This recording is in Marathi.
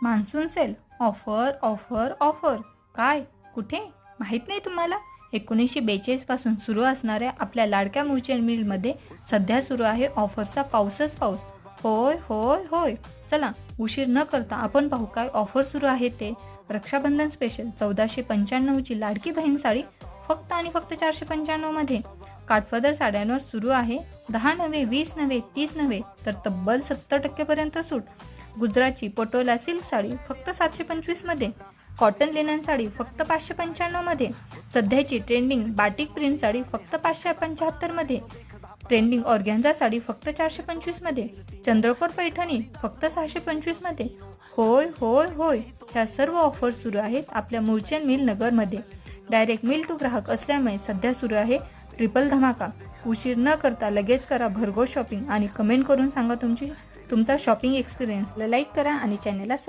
Monsoon sale offer offer offer. काय कुठे माहित नाही तुम्हाला? 1942 पासून सुरू असणाऱ्या आपल्या लाडक्या मुळचंद मिलमध्ये सध्या सुरू आहे ऑफरचा पाऊसच पाऊस. होय होय होय. चला उशीर न करता आपण पाहू काय ऑफर सुरू आहे ते. रक्षाबंधन स्पेशल 1495ची लाडकी बहीण साडी फक्त आणि फक्त 495 मध्ये. काठपदर साड्यांवर सुरू आहे 10 नव्हे 20 नव्हे 30 नव्हे तर तब्बल 70% पर्यंत सूट. गुजरातची पटोला सिल्क साडी फक्त 725 मध्ये. कॉटन लिनन साडी फक्त 595 मध्ये. सध्याची ट्रेंडिंग बाटिक प्रिंट साडी फक्त 575 मध्ये. ट्रेंडिंग ऑर्गॅन्झा साडी फक्त 425 मध्ये. चंद्रकोर पैठणी फक्त 625 मध्ये. होय होय होय. ह्या सर्व ऑफर सुरू आहेत आपल्या मुळचंद मिल नगर मध्ये. डायरेक्ट मिल टू ग्राहक असल्यामुळे सध्या सुरू आहे ट्रिपल धमाका. उशीर न करता लगेच करा भरघोस शॉपिंग आणि कमेंट करून सांगा तुमचा शॉपिंग एक्सपिरियन्स. लाईक करा आणि चॅनलला